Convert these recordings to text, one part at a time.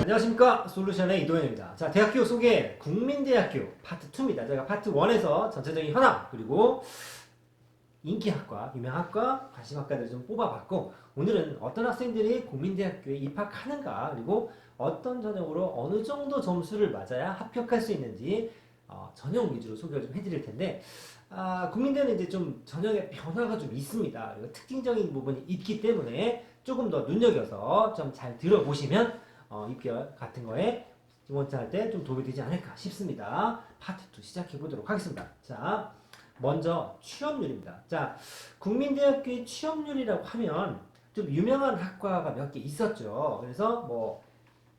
안녕하십니까, 솔루션의 이도현입니다. 자, 대학교 소개 국민대학교 파트 2입니다. 제가 파트 1에서 전체적인 현황 그리고 인기학과, 유명학과, 관심학과들을 좀 뽑아봤고, 오늘은 어떤 학생들이 국민대학교에 입학하는가, 그리고 어떤 전형으로 어느 정도 점수를 맞아야 합격할 수 있는지 전형 위주로 소개를 좀 해드릴 텐데, 국민대는 이제 좀 전형의 변화가 좀 있습니다. 그리고 특징적인 부분이 있기 때문에 조금 더 눈여겨서 좀 잘 들어보시면 입결 같은 거에 지원할 때 좀 도움이 되지 않을까 싶습니다. 파트 2 시작해 보도록 하겠습니다. 자, 먼저 취업률입니다. 자, 국민대학교의 취업률이라고 하면 좀 유명한 학과가 몇 개 있었죠. 그래서 뭐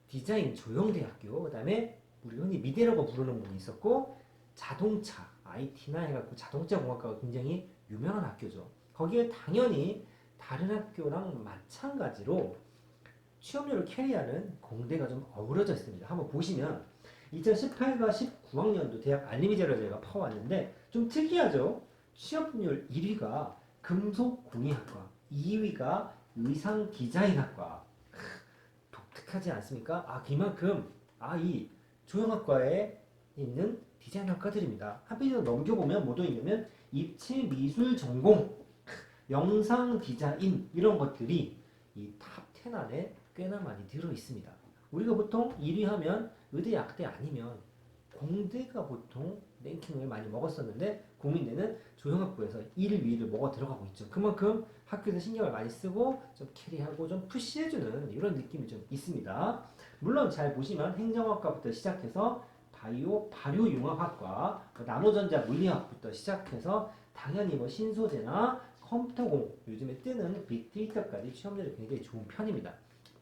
디자인 조영대학교, 그다음에 우리 흔히 미대라고 부르는 분이 있었고, 자동차 IT나 해갖고 자동차 공학과가 굉장히 유명한 학교죠. 거기에 당연히 다른 학교랑 마찬가지로 취업률을 캐리하는 공대가 좀 어우러져 있습니다. 한번 보시면 2018과 19학년도 대학 알림이제를 저희가 퍼왔는데 좀 특이하죠. 취업률 1위가 금속공예학과, 2위가 의상디자인학과. 독특하지 않습니까? 그만큼 이 조형학과에 있는 디자인학과들입니다. 한페이지 더 넘겨보면 뭐도 있냐면 입체미술 전공, 영상 디자인 이런 것들이 이 탑 10 안에 꽤나 많이 들어 있습니다. 우리가 보통 1위 하면 의대, 약대 아니면 공대가 보통 랭킹을 많이 먹었었는데, 국민대는 조형학부에서 1, 2위를 먹어 들어가고 있죠. 그만큼 학교에서 신경을 많이 쓰고 좀 캐리하고 좀 푸시해주는 이런 느낌이 좀 있습니다. 물론 잘 보시면 행정학과부터 시작해서 바이오, 발효융합학과, 나노전자 물리학부터 시작해서 당연히 뭐 신소재나 컴퓨터공, 요즘에 뜨는 빅데이터까지 취업률이 굉장히 좋은 편입니다.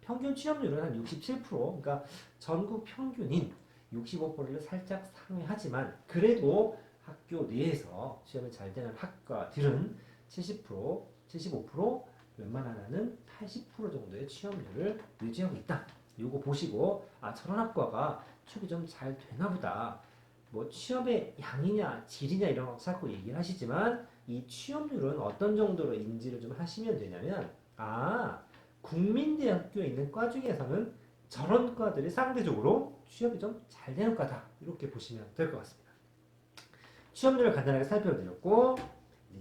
평균 취업률은 한 67%, 그러니까 전국 평균인 65%를 살짝 상회하지만, 그래도 학교 내에서 취업이 잘 되는 학과들은 70%, 75%, 웬만하면은 80% 정도의 취업률을 유지하고 있다. 요거 보시고 저런 학과가 취업이 좀 잘 되나 보다. 뭐 취업의 양이냐 질이냐 이런 거 자꾸 얘기를 하시지만, 이 취업률은 어떤 정도로 인지를 좀 하시면 되냐면, 국민대학교에 있는 과 중에서는 저런 과들이 상대적으로 취업이 좀 잘 되는 과다, 이렇게 보시면 될 것 같습니다. 취업률을 간단하게 살펴드렸고,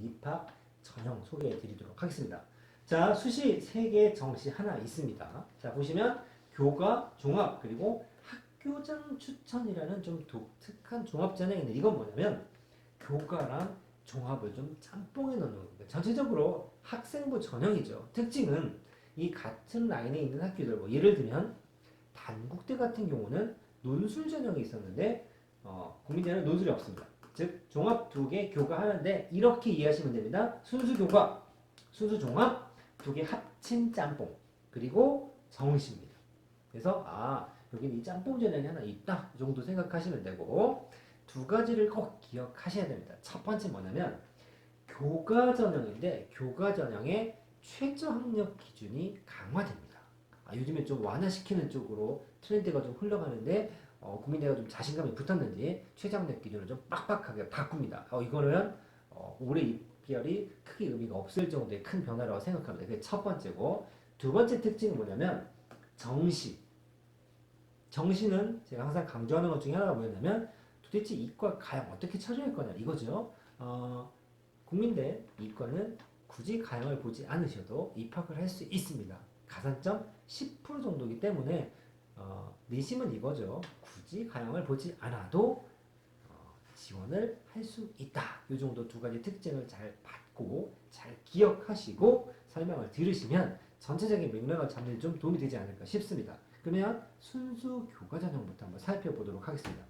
입학 전형 소개해 드리도록 하겠습니다. 자, 수시 3개, 정시 하나 있습니다. 자, 보시면 교과, 종합, 그리고 학교장 추천이라는 좀 독특한 종합 전형인데, 이건 뭐냐면 교과랑 종합을 좀 짬뽕해 놓는 겁니다. 전체적으로 학생부 전형이죠. 특징은 이 같은 라인에 있는 학교들, 뭐 예를 들면 단국대 같은 경우는 논술 전형이 있었는데 국민대는 논술이 없습니다. 즉 종합 2개, 교과 하나인데 이렇게 이해하시면 됩니다. 순수 교과, 순수 종합 2개 합친 짬뽕, 그리고 정시입니다. 그래서 여기는 이 짬뽕 전형이 하나 있다, 이 정도 생각하시면 되고, 두 가지를 꼭 기억하셔야 됩니다. 첫 번째 뭐냐면 교과 전형인데, 교과 전형의 최저 학력 기준이 강화됩니다. 요즘에 좀 완화시키는 쪽으로 트렌드가 좀 흘러가는데, 국민대가 좀 자신감이 붙었는지 최저 학력 기준을 좀 빡빡하게 바꿉니다. 이거는 올해 입결이 크게 의미가 없을 정도의 큰 변화라고 생각합니다. 그게 첫 번째고, 두 번째 특징은 뭐냐면 정시. 정시는 제가 항상 강조하는 것 중에 하나가 뭐였냐면, 도대체 이과 가형 어떻게 처리할 거냐 이거죠. 국민대 이과는 굳이 가형을 보지 않으셔도 입학을 할 수 있습니다. 가산점 10% 정도이기 때문에 내심은 이거죠. 굳이 가형을 보지 않아도 지원을 할 수 있다. 이 정도 두 가지 특징을 잘 받고 잘 기억하시고 설명을 들으시면 전체적인 맥락을 잡는 데 좀 도움이 되지 않을까 싶습니다. 그러면 순수 교과 전형부터 한번 살펴보도록 하겠습니다.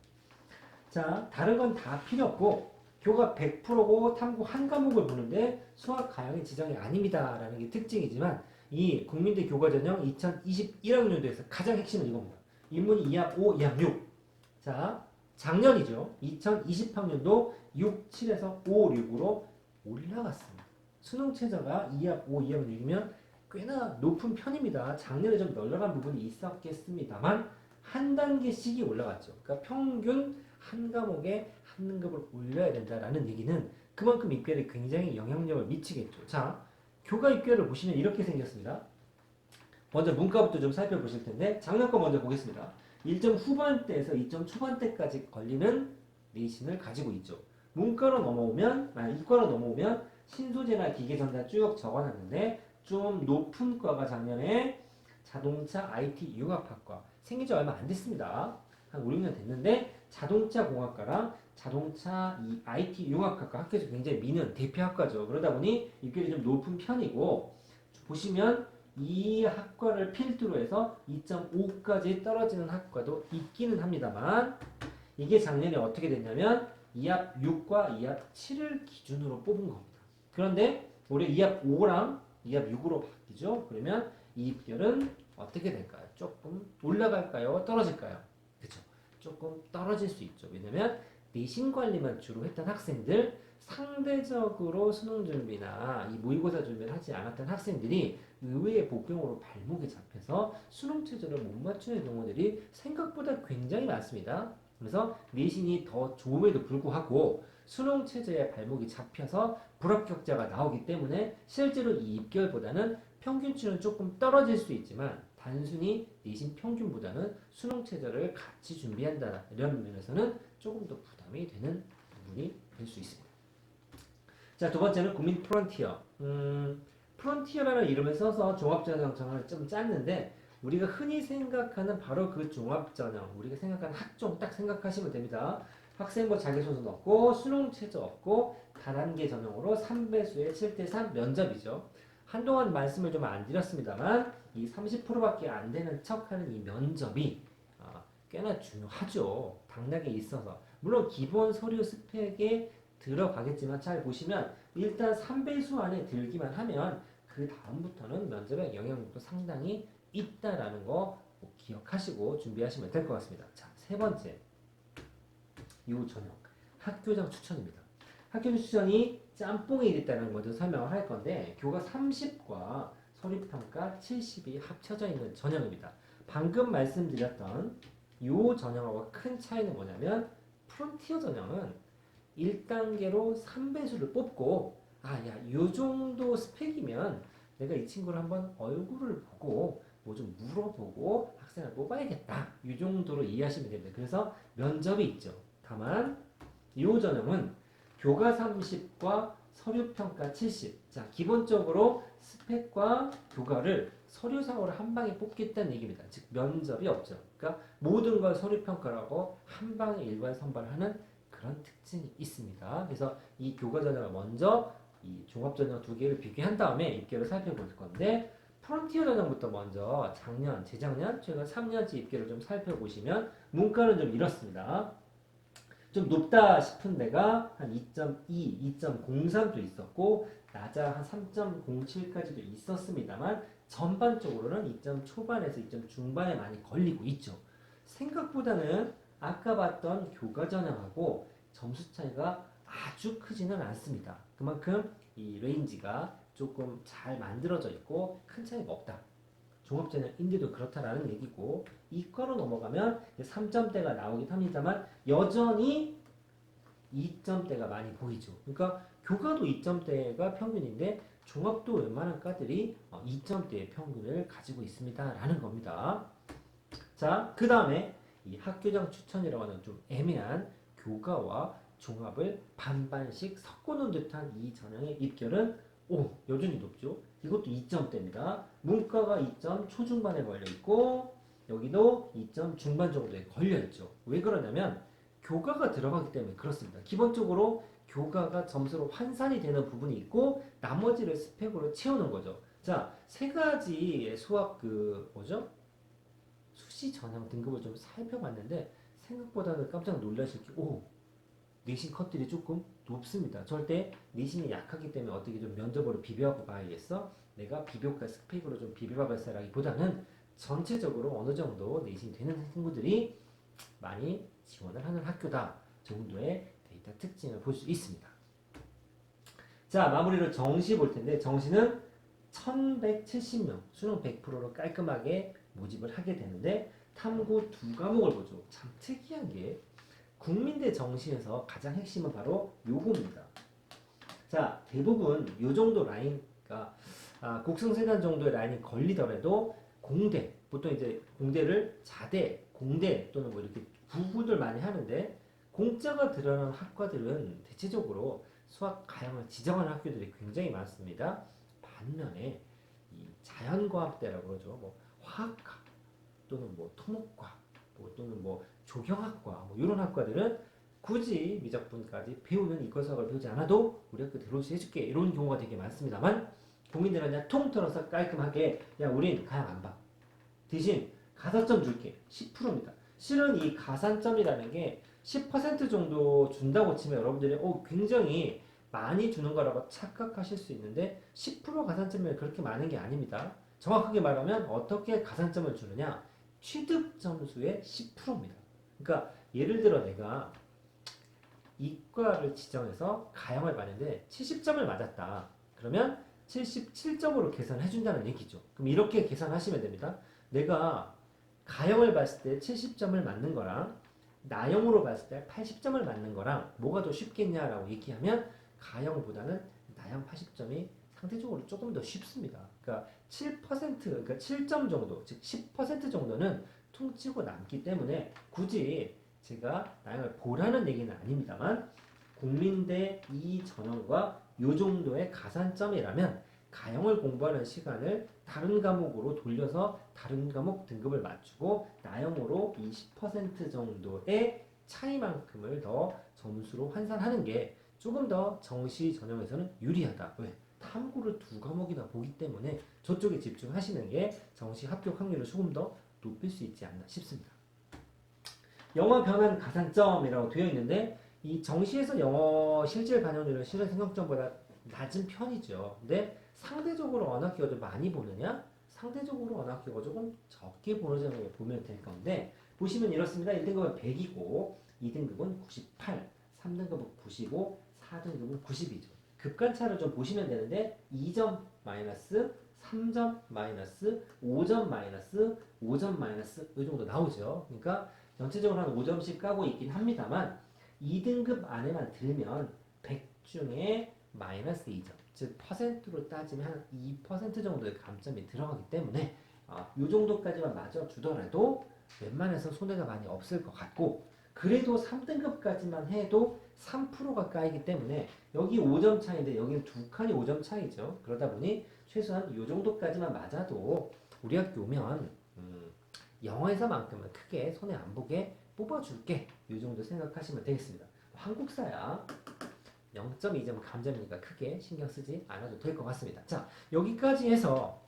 자, 다른 건 다 필요 없고 교과 100%고 탐구 한 과목을 보는데 수학 가형이 지정이 아닙니다 라는 게 특징이지만, 이 국민대 교과 전형 2021학년도에서 가장 핵심은 이겁니다. 인문이 2합 5, 2합 6. 자, 작년이죠. 2020학년도 6, 7에서 5, 6으로 올라갔습니다. 수능 최저가 2합 5, 2합 6이면 꽤나 높은 편입니다. 작년에 좀 널널한 부분이 있었겠습니다만 한 단계씩이 올라갔죠. 그러니까 평균 한 과목에 한 등급을 올려야 된다라는 얘기는 그만큼 입결에 굉장히 영향력을 미치겠죠. 자, 교과 입결을 보시면 이렇게 생겼습니다. 먼저 문과부터 좀 살펴보실 텐데 작년 거 먼저 보겠습니다. 1점 후반대에서 2점 초반대까지 걸리는 내신을 가지고 있죠. 문과로 넘어오면, 이과로 넘어오면 신소재나 기계전자 쭉 적어놨는데 좀 높은 과가 작년에 자동차 IT 융합학과 생긴 지 얼마 안 됐습니다. 한 5, 6년 됐는데 자동차 공학과랑 자동차 이 IT 융합학과 학교에서 굉장히 미는 대표 학과죠. 그러다 보니 입결이 좀 높은 편이고 보시면 이 학과를 필두로 해서 2.5까지 떨어지는 학과도 있기는 합니다만 이게 작년에 어떻게 됐냐면 2합 6과 2합 7을 기준으로 뽑은 겁니다. 그런데 올해 2합 5랑 2합 6으로 바뀌죠. 그러면 이 입결은 어떻게 될까요? 조금 올라갈까요? 떨어질까요? 그렇죠. 조금 떨어질 수 있죠. 왜냐면 내신 관리만 주로 했던 학생들 상대적으로 수능 준비나 이 모의고사 준비를 하지 않았던 학생들이 의외의 복병으로 발목이 잡혀서 수능 체제를 못 맞추는 경우들이 생각보다 굉장히 많습니다. 그래서 내신이 더 좋음에도 불구하고 수능 체제에 발목이 잡혀서 불합격자가 나오기 때문에 실제로 이 입결보다는 평균치는 조금 떨어질 수 있지만 단순히 내신 평균보다는 수능 체제를 같이 준비한다 이런 면에서는 조금 더 부담이 되는 부분이 될 수 있습니다. 자, 두 번째는 국민 프론티어. 프론티어라는 이름을 써서 종합전형 정을 좀 짰는데 우리가 흔히 생각하는 바로 그 종합전형, 우리가 생각하는 학종 딱 생각하시면 됩니다. 학생부 자기소개 넣고 수능 최저 없고 다단계 전형으로 3배수의 7대3 면접이죠. 한동안 말씀을 좀 안 드렸습니다만 이 30%밖에 안 되는 척하는 이 면접이 꽤나 중요하죠. 당락에 있어서. 물론 기본 서류 스펙에 들어가겠지만 잘 보시면 일단 3배수 안에 들기만 하면 그 다음부터는 면접의 영향력도 상당히 있다라는 거 기억하시고 준비하시면 될 것 같습니다. 자, 세 번째. 요 전형. 학교장 추천입니다. 학교장 추천이 짬뽕이 됐다는 걸 먼저 설명을 할 건데 교과 30과 서류평가 70이 합쳐져 있는 전형입니다. 방금 말씀드렸던 요 전형하고 큰 차이는 뭐냐면 프론티어 전형은 1단계로 3배수를 뽑고 요 정도 스펙이면 내가 이 친구를 한번 얼굴을 보고 뭐 좀 물어보고 학생을 뽑아야겠다. 이 정도로 이해하시면 됩니다. 그래서 면접이 있죠. 다만 이 전형은 교과 30과 서류평가 70. 자, 기본적으로 스펙과 교과를 서류상으로 한 방에 뽑겠다는 얘기입니다. 즉 면접이 없죠. 그러니까 모든 걸 서류평가라고 한 방에 일괄 선발하는 그런 특징이 있습니다. 그래서 이 교과 전형을 먼저 이 종합 전형 두 개를 비교한 다음에 입결을 살펴볼 건데 프론티어 전형부터 먼저 작년, 재작년, 최근 3년치 입결을 좀 살펴보시면 문과는 좀 이렇습니다. 좀 높다 싶은 데가 한 2.2, 2.03도 있었고 낮아 한 3.07까지도 있었습니다만 전반적으로는 2점 초반에서 2점 중반에 많이 걸리고 있죠. 생각보다는 아까 봤던 교과 전형하고 점수 차이가 아주 크지는 않습니다. 그만큼 이 레인지가 조금 잘 만들어져 있고 큰 차이가 없다. 종합전형인데도 그렇다라는 얘기고 이과로 넘어가면 3점대가 나오긴 합니다만 여전히 2점대가 많이 보이죠. 그러니까 교과도 2점대가 평균인데 종합도 웬만한 과들이 2점대의 평균을 가지고 있습니다라는 겁니다. 자, 그 다음에 이 학교장 추천이라고 하는 좀 애매한 교과와 종합을 반반씩 섞어놓은 듯한 이 전형의 입결은 여전히 높죠. 이것도 2점대입니다. 문과가 2점 초중반에 걸려있고 여기도 2점 중반 정도에 걸려있죠. 왜 그러냐면 교과가 들어가기 때문에 그렇습니다. 기본적으로 교과가 점수로 환산이 되는 부분이 있고 나머지를 스펙으로 채우는 거죠. 자, 세 가지의 수학 수시 전형 등급을 좀 살펴봤는데 생각보다는 깜짝 놀라실 게 내신 컷들이 조금 높습니다. 절대 내신이 약하기 때문에 어떻게 좀 면접으로 비벼봐 봐야겠어? 내가 비교과 스펙으로 좀 비벼봐봤어라기보다는 전체적으로 어느 정도 내신이 되는 친구들이 많이 지원을 하는 학교다 정도의 데이터 특징을 볼 수 있습니다. 자, 마무리로 정시 볼 텐데 정시는 1170명 수능 100%로 깔끔하게 모집을 하게 되는데 탐구 두 과목을 보죠. 참 특이한 게 국민대 정시에서 가장 핵심은 바로 요겁니다. 자, 대부분 요 정도 라인, 그러니까 국승세단 정도의 라인이 걸리더라도 공대, 보통 이제 공대를 자대, 공대 또는 뭐 이렇게 구분을 많이 하는데 공짜가 들어가는 학과들은 대체적으로 수학 가형을 지정하는 학교들이 굉장히 많습니다. 반면에 이 자연과학대라고 그러죠. 뭐 화학과 또는 뭐 토목과 뭐 또는 뭐 조경학과 뭐 이런 학과들은 굳이 미적분까지 배우는 이과수학을 배우지 않아도 우리 학교 들어올 수 해줄게 이런 경우가 되게 많습니다만 국민들은 그냥 통틀어서 깔끔하게 야 우린 가형 안 봐. 대신 가산점 줄게 10%입니다. 실은 이 가산점이라는 게 10% 정도 준다고 치면 여러분들이 굉장히 많이 주는 거라고 착각하실 수 있는데 10% 가산점이 그렇게 많은 게 아닙니다. 정확하게 말하면 어떻게 가산점을 주느냐? 취득 점수의 10%입니다. 그러니까 예를 들어 내가 이과를 지정해서 가형을 봤는데 70점을 맞았다. 그러면 77점으로 계산해 준다는 얘기죠. 그럼 이렇게 계산하시면 됩니다. 내가 가형을 봤을 때 70점을 맞는 거랑 나형으로 봤을 때 80점을 맞는 거랑 뭐가 더 쉽겠냐라고 얘기하면 가형보다는 나형 80점이 상대적으로 조금 더 쉽습니다. 그러니까 7%, 그러니까 7점 정도, 즉 10% 정도는 퉁치고 남기 때문에 굳이 제가 나형을 보라는 얘기는 아닙니다만 국민대 이 전형과 요 정도의 가산점이라면 가형을 공부하는 시간을 다른 과목으로 돌려서 다른 과목 등급을 맞추고 나형으로 20% 정도의 차이만큼을 더 점수로 환산하는 게 조금 더 정시 전형에서는 유리하다. 왜? 탐구를 두 과목이나 보기 때문에 저쪽에 집중하시는 게 정시 합격 확률을 조금 더 높일 수 있지 않나 싶습니다. 영어 변환 가산점이라고 되어 있는데 이 정시에서 영어 실질 반영률은 실현 생각점보다 낮은 편이죠. 근데 상대적으로 어느 학교가 좀 많이 보느냐? 상대적으로 어느 학교가 조금 적게 보느냐고 보면 될 건데 보시면 이렇습니다. 1등급은 100이고 2등급은 98, 3등급은 95, 4등급은 90이죠. 급간차를 좀 보시면 되는데 2점 마이너스, 3점 마이너스, 5점 마이너스, 5점 마이너스 이 정도 나오죠. 그러니까 전체적으로 한 5점씩 까고 있긴 합니다만 2등급 안에만 들면 100 중에 마이너스 2점 즉 퍼센트로 따지면 한 2% 정도의 감점이 들어가기 때문에 이 정도까지만 맞아주더라도 웬만해서 손해가 많이 없을 것 같고 그래도 3등급까지만 해도 3%가 까이기 때문에 여기 5점 차이인데 여기는 두 칸이 5점 차이죠. 그러다 보니 최소한 이 정도까지만 맞아도 우리 학교 오면 영어에서만큼은 크게 손해 안 보게 뽑아줄게 이 정도 생각하시면 되겠습니다. 한국사야 0.2점 감점이니까 크게 신경 쓰지 않아도 될 것 같습니다. 자 여기까지 해서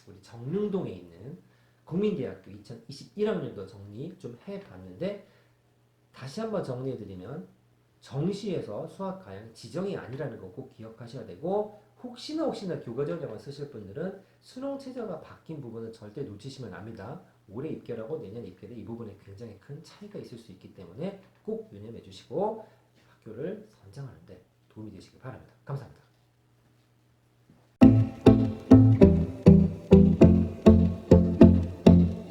우리 정릉동에 있는 국민대학교 2021학년도 정리 좀 해봤는데 다시 한번 정리해드리면 정시에서 수학 가형 지정이 아니라는 거 꼭 기억하셔야 되고 혹시나 교과전형을 쓰실 분들은 수능 최저가 바뀐 부분은 절대 놓치시면 안 됩니다. 올해 입결하고 내년 입결에 이 부분에 굉장히 큰 차이가 있을 수 있기 때문에 꼭 유념해 주시고 학교를 선정하는 데 도움이 되시길 바랍니다. 감사합니다.